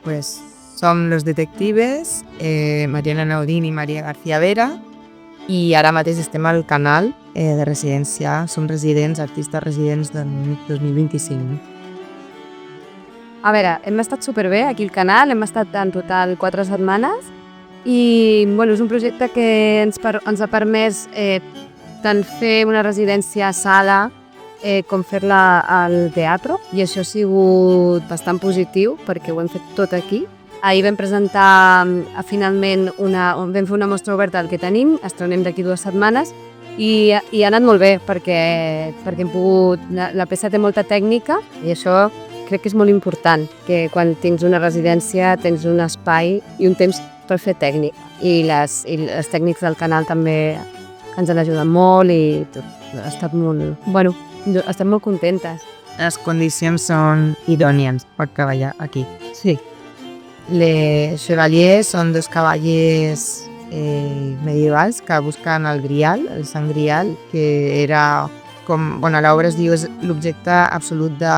pues som los detectives, Mariana Naudín i Maria García Vera, i ara mateix estem al canal de residència. Som residents, artistes residents del 2025. A veure, hem estat superbé aquí al canal, hem estat en total 4 setmanes i bueno, és un projecte que ens ha permès tant fer una residència a sala com fer-la al teatre, i això ha sigut bastant positiu perquè ho hem fet tot aquí. Ahir vam presentar finalment vam fer una mostra oberta del que tenim, estrenem d'aquí 2 setmanes i ha anat molt bé perquè hem pogut... La peça té molta tècnica i això crec que és molt important, que quan tens una residència tens un espai i un temps per fer tècnic. I les tècnics del canal també ens han ajudat molt i tot. Ha estat molt... Bueno, estem molt contentes. Les condicions són idònies per treballar aquí. Sí. Les chevaliers són 2 cavallers medievals que busquen el grial, el sant grial, que era com... Bueno, l'obra es diu és l'objecte absolut de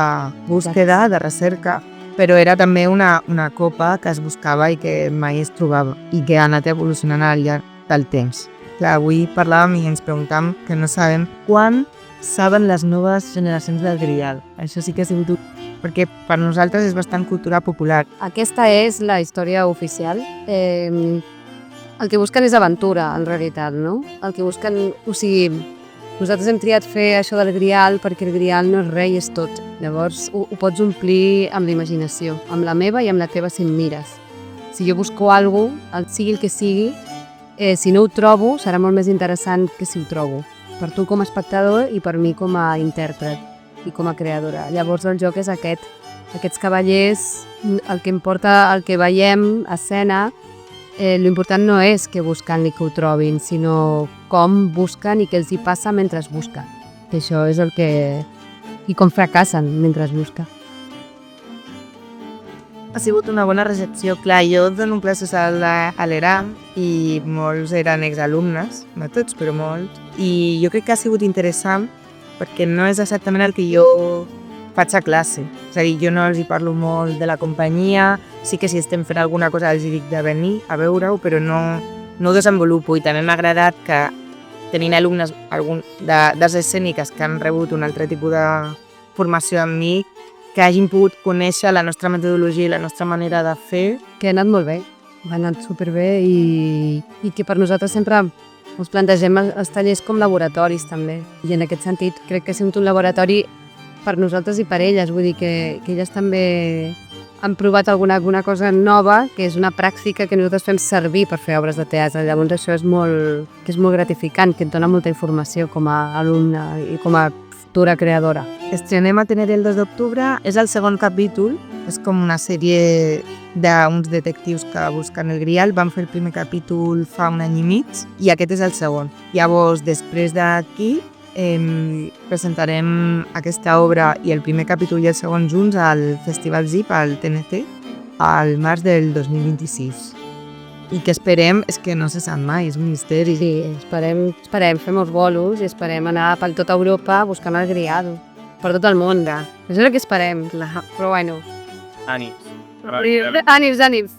búsqueda, de recerca, però era també una copa que es buscava i que mai es trobava i que ha anat evolucionant al llarg del temps. Clar, avui parlàvem i ens preguntàvem que no sabem quan saben les noves generacions del grial. Això sí que ha sigut... Perquè per nosaltres és bastant cultura popular. Aquesta és la història oficial. El que busquen és aventura, en realitat, no? El que busquen... O sigui, nosaltres hem triat fer això del grial perquè el grial no és res i és tot. Llavors ho pots omplir amb l'imaginació, amb la meva i amb la teva si em mires. Si jo busco alguna cosa, sigui el que sigui, si no ho trobo, serà molt més interessant que si ho trobo. Per tu com a espectador i per mi com a intèrpret i com a creadora. Llavors el joc és aquest. Aquests cavallers, el que importa, el que veiem a escena, l'important no és que busquen ni que ho trobin, sinó com busquen i què els hi passa mentre es busquen. Que això és el que... I com fracassen mentre es busca. Ha sigut una bona recepció. Clar, jo dono classes a l'ERAM i molts eren exalumnes, no tots, però molts. I jo crec que ha sigut interessant perquè no és exactament el que jo faig a classe. És a dir, jo no els hi parlo molt de la companyia, sí que si estem fent alguna cosa els dic de venir a veure-ho, però no ho desenvolupo. I també m'ha agradat que tenint alumnes d'arts escèniques que han rebut un altre tipus de formació amb mi, que hagin pogut conèixer la nostra metodologia i la nostra manera de fer. Que ha anat molt bé, ha anat superbé i que per nosaltres sempre ens plantegem els tallers com laboratoris també. I en aquest sentit crec que ha sigut un laboratori per nosaltres i per elles, vull dir que elles també han provat alguna cosa nova, que és una pràctica que nosaltres fem servir per fer obres de teatre. Llavors això és molt gratificant, que et dona molta informació com a alumne i com a futura creadora. Estrenem a Tener el 2 d'octubre, és el segon capítol, és com una sèrie d'uns detectius que busquen el grial. Vam fer el primer capítol fa un any i mig i aquest és el segon. Llavors, després d'aquí, presentarem aquesta obra i el primer capítol i el segon junts al Festival ZIP, al TNT, al març del 2026. I que esperem és que no se sap mai, és un misteri. Sí, esperem fer molts bolos i esperem anar per tota Europa buscant el grial, per tot el món. Això és el que esperem, però bueno. Ànims. Ànims.